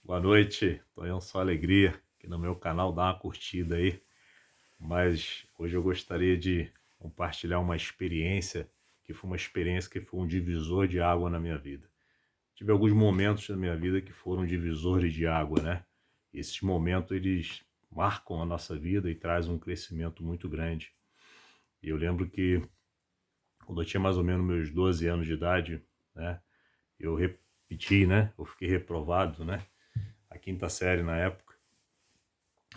Boa noite, Tonhão Só Alegria, aqui no meu canal, dá uma curtida aí. Mas hoje eu gostaria de compartilhar uma experiência que foi um divisor de água na minha vida. Tive alguns momentos na minha vida que foram divisores de água, né? Esses momentos eles marcam a nossa vida e trazem um crescimento muito grande. E eu lembro que quando eu tinha mais ou menos meus 12 anos de idade, né? Eu repeti, né? Eu fiquei reprovado, né? A quinta série na época.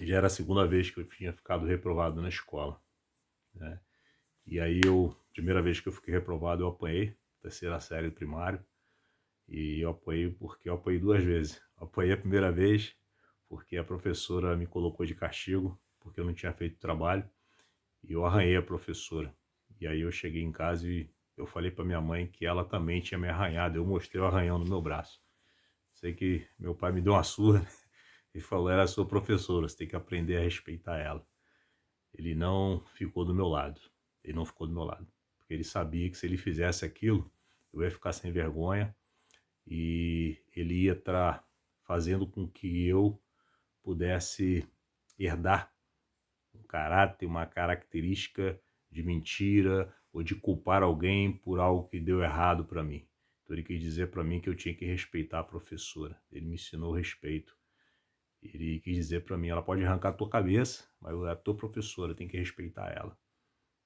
Já era a segunda vez que eu tinha ficado reprovado na escola, né? E aí primeira vez que eu fiquei reprovado, eu apanhei, terceira série do primário, e eu apanhei porque eu apanhei duas vezes. Eu apanhei a primeira vez porque a professora me colocou de castigo, porque eu não tinha feito trabalho, e eu arranhei a professora. E aí eu cheguei em casa e eu falei para minha mãe que ela também tinha me arranhado, eu mostrei o arranhão no meu braço. Sei que meu pai me deu uma surra e falou, era a sua professora, você tem que aprender a respeitar ela. Ele não ficou do meu lado. Ele não ficou do meu lado. Porque ele sabia que se ele fizesse aquilo, eu ia ficar sem vergonha e ele ia estar fazendo com que eu pudesse herdar um caráter, uma característica de mentira ou de culpar alguém por algo que deu errado para mim. Então ele quis dizer para mim que eu tinha que respeitar a professora. Ele me ensinou respeito. Ele quis dizer para mim, ela pode arrancar a tua cabeça, mas é a tua professora, tem que respeitar ela.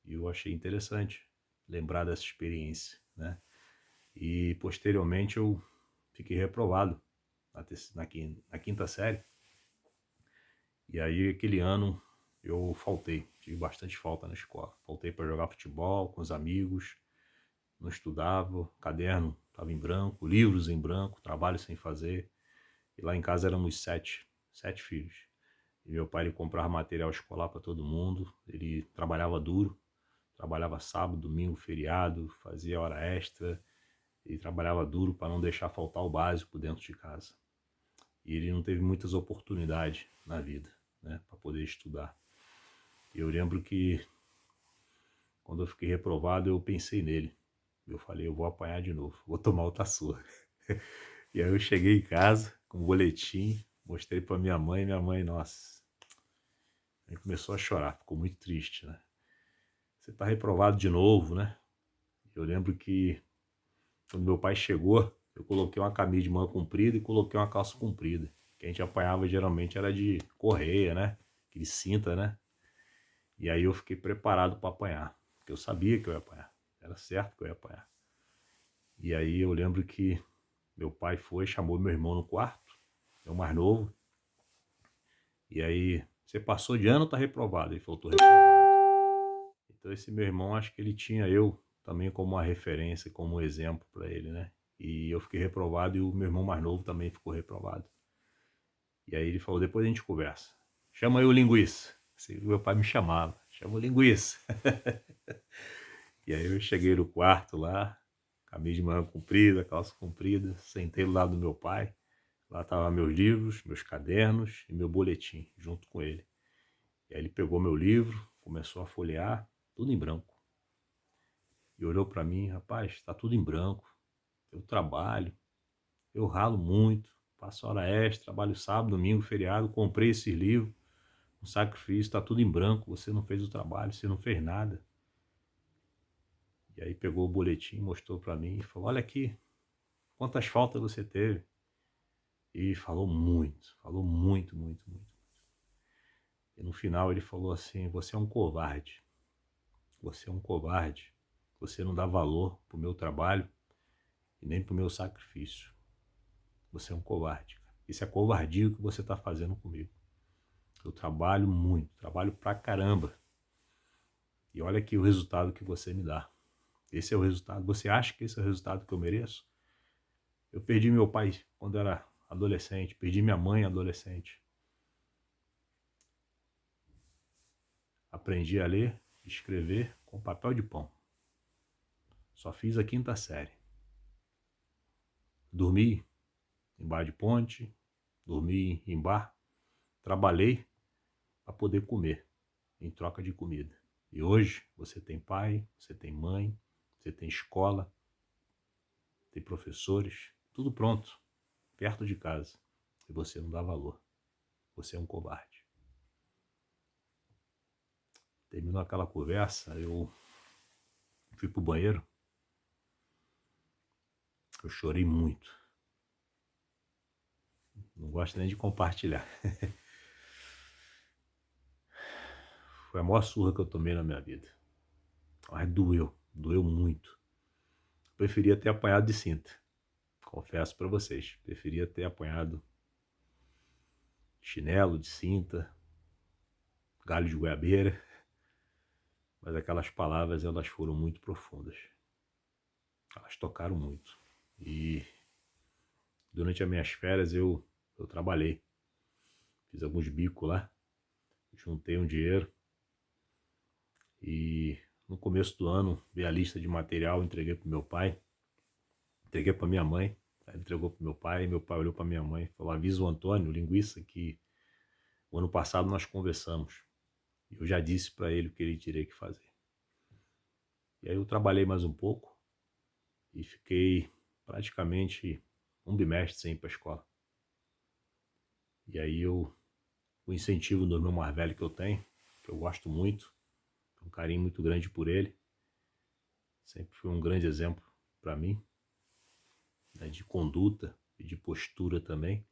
E eu achei interessante lembrar dessa experiência, né? E posteriormente eu fiquei reprovado na quinta série. E aí aquele ano eu faltei, tive bastante falta na escola. Faltei para jogar futebol com os amigos, não estudava, caderno estava em branco, livros em branco, trabalho sem fazer. E lá em casa éramos sete filhos. E meu pai ele comprava material escolar para todo mundo, ele trabalhava duro, trabalhava sábado, domingo, feriado, fazia hora extra e trabalhava duro para não deixar faltar o básico dentro de casa. E ele não teve muitas oportunidades na vida, né, para poder estudar. E eu lembro que quando eu fiquei reprovado, eu pensei nele. Eu falei, eu vou apanhar de novo, vou tomar outra surra. E aí eu cheguei em casa com um boletim, mostrei para minha mãe, nossa, aí começou a chorar, ficou muito triste, né? Você tá reprovado de novo, né? Eu lembro que quando meu pai chegou, eu coloquei uma camisa de manga comprida e coloquei uma calça comprida. Que a gente apanhava geralmente era de correia, né? Aquele cinta, né? E aí eu fiquei preparado para apanhar, porque eu sabia que eu ia apanhar. Era certo que eu ia apanhar. E aí eu lembro que meu pai foi, chamou meu irmão no quarto, eu mais novo. E aí, você passou de ano ou tá reprovado? Ele falou, tô reprovado. Então esse meu irmão, acho que ele tinha eu também como uma referência, como um exemplo para ele, né? E eu fiquei reprovado e o meu irmão mais novo também ficou reprovado. E aí ele falou, depois a gente conversa. Chama aí o linguiça. Assim, meu pai me chamava, chama o linguiça. E aí eu cheguei no quarto lá, camisa de manga comprida, calça comprida, sentei do lado do meu pai. Lá estavam meus livros, meus cadernos e meu boletim, junto com ele. E aí ele pegou meu livro, começou a folhear, tudo em branco. E olhou para mim, rapaz, tá tudo em branco. Eu trabalho, eu ralo muito, faço hora extra, trabalho sábado, domingo, feriado, comprei esses livros, um sacrifício, tá tudo em branco, você não fez o trabalho, você não fez nada. E aí pegou o boletim, mostrou para mim e falou, olha aqui, quantas faltas você teve? E falou muito, muito, muito. E no final ele falou assim, você é um covarde, você é um covarde, você não dá valor pro meu trabalho e nem pro meu sacrifício. Você é um covarde, cara. Isso é covardia o que você tá fazendo comigo. Eu trabalho muito, trabalho pra caramba. E olha aqui o resultado que você me dá. Esse é o resultado. Você acha que esse é o resultado que eu mereço? Eu perdi meu pai quando era adolescente, perdi minha mãe adolescente. Aprendi a ler e escrever com papel de pão. Só fiz a quinta série. Dormi em bar de ponte, dormi em bar, trabalhei para poder comer, em troca de comida. E hoje você tem pai, você tem mãe, você tem escola, tem professores, tudo pronto, perto de casa. e você não dá valor. Você é um covarde. Terminou aquela conversa, eu fui pro banheiro, eu chorei muito. Não gosto nem de compartilhar. Foi a maior surra que eu tomei na minha vida. Mas doeu muito. Preferia ter apanhado de cinta. Confesso pra vocês, preferia ter apanhado chinelo de cinta, galho de goiabeira. Mas aquelas palavras, elas foram muito profundas. Elas tocaram muito. E durante as minhas férias eu trabalhei. Fiz alguns bicos lá. Juntei um dinheiro. E no começo do ano, vi a lista de material, entreguei pro meu pai. Entreguei pra minha mãe. Aí entregou pro meu pai. Meu pai olhou pra minha mãe e falou: avisa o Antônio, o linguiça, que o ano passado nós conversamos. E eu já disse pra ele o que ele teria que fazer. E aí eu trabalhei mais um pouco. E fiquei praticamente um bimestre sem ir para a escola. E aí o incentivo do meu mais velho que eu tenho, que eu gosto muito, um carinho muito grande por ele, sempre foi um grande exemplo para mim, né, de conduta e de postura também.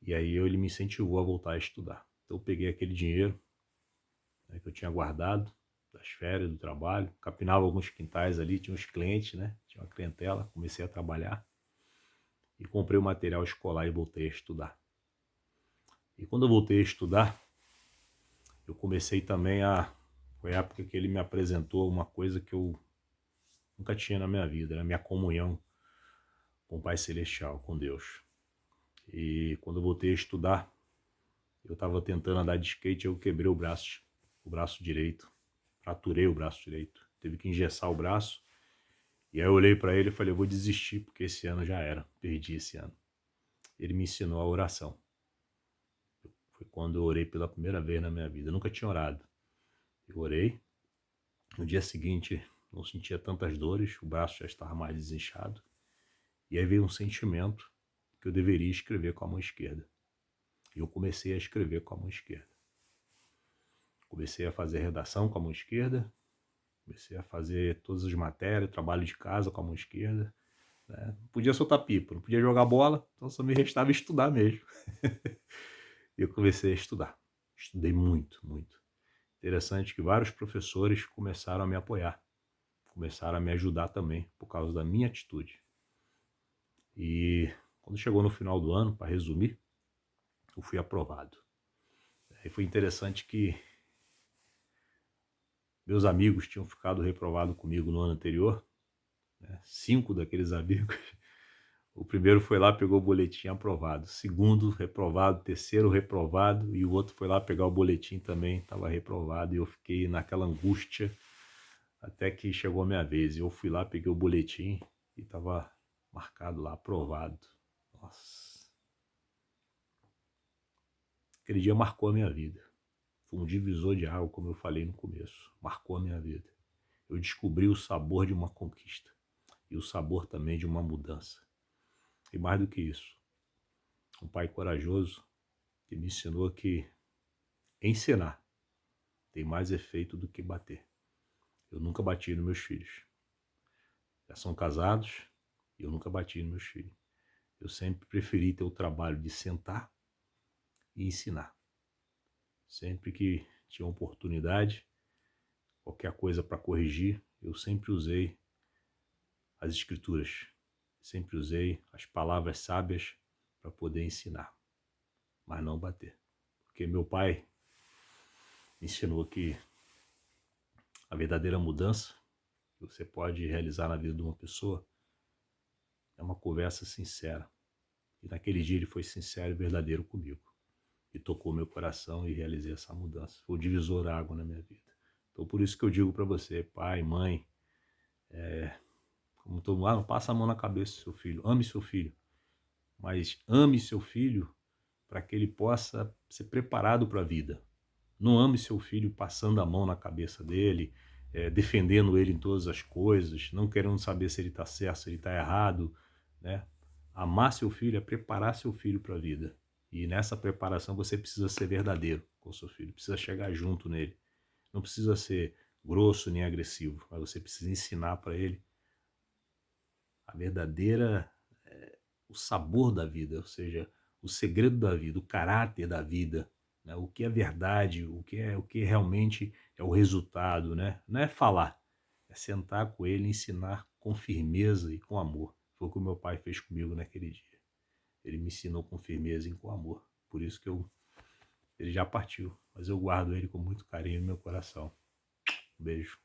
E aí ele me incentivou a voltar a estudar. Então eu peguei aquele dinheiro, né, que eu tinha guardado das férias, do trabalho, capinava alguns quintais ali, tinha uns clientes, né? Tinha uma clientela, comecei a trabalhar e comprei o material escolar e voltei a estudar. E quando eu voltei a estudar, eu comecei também a... Foi a época que ele me apresentou uma coisa que eu nunca tinha na minha vida, né? Minha comunhão com o Pai Celestial, com Deus. E quando eu voltei a estudar, eu estava tentando andar de skate, eu quebrei o braço direito, fraturei o braço direito, teve que engessar o braço. E aí eu olhei para ele e falei: eu vou desistir, porque esse ano já era, perdi esse ano. Ele me ensinou a oração. Foi quando eu orei pela primeira vez na minha vida, eu nunca tinha orado. Eu orei, no dia seguinte não sentia tantas dores, o braço já estava mais desinchado. E aí veio um sentimento que eu deveria escrever com a mão esquerda. E eu comecei a escrever com a mão esquerda. Comecei a fazer redação com a mão esquerda, comecei a fazer todas as matérias, trabalho de casa com a mão esquerda. Né? Não podia soltar pipa, não podia jogar bola, então só me restava estudar mesmo. E eu comecei a estudar. Estudei muito, muito. Interessante que vários professores começaram a me apoiar, começaram a me ajudar também, por causa da minha atitude. E quando chegou no final do ano, para resumir, eu fui aprovado. E foi interessante que meus amigos tinham ficado reprovados comigo no ano anterior, né? 5 daqueles amigos. O primeiro foi lá, pegou o boletim aprovado. Segundo, reprovado. Terceiro, reprovado. E o outro foi lá pegar o boletim também, estava reprovado. E eu fiquei naquela angústia até que chegou a minha vez. Eu fui lá, peguei o boletim e estava marcado lá, aprovado. Nossa. Aquele dia marcou a minha vida. Foi um divisor de água, como eu falei no começo. Marcou a minha vida. Eu descobri o sabor de uma conquista. E o sabor também de uma mudança. E mais do que isso, um pai corajoso que me ensinou que ensinar tem mais efeito do que bater. Eu nunca bati nos meus filhos. Já são casados e eu nunca bati nos meus filhos. Eu sempre preferi ter o trabalho de sentar e ensinar. Sempre que tinha oportunidade, qualquer coisa para corrigir, eu sempre usei as escrituras. Sempre usei as palavras sábias para poder ensinar, mas não bater. Porque meu pai me ensinou que a verdadeira mudança que você pode realizar na vida de uma pessoa é uma conversa sincera. E naquele dia ele foi sincero e verdadeiro comigo. E tocou meu coração e realizei essa mudança. Foi o divisor água na minha vida. Então por isso que eu digo para você, pai, mãe, como todo mundo, não passa a mão na cabeça do seu filho, ame seu filho. Mas ame seu filho para que ele possa ser preparado para a vida. Não ame seu filho passando a mão na cabeça dele, defendendo ele em todas as coisas, não querendo saber se ele está certo, se ele está errado, né? Amar seu filho é preparar seu filho para a vida. E nessa preparação você precisa ser verdadeiro com o seu filho, precisa chegar junto nele. Não precisa ser grosso nem agressivo, mas você precisa ensinar para ele a verdadeira, o sabor da vida, ou seja, o segredo da vida, o caráter da vida, né? O que é verdade, o que realmente é o resultado, né? Não é falar, é sentar com ele e ensinar com firmeza e com amor. Foi o que o meu pai fez comigo naquele dia. Ele me ensinou com firmeza e com amor. Por isso que ele já partiu, mas eu guardo ele com muito carinho no meu coração. Um beijo.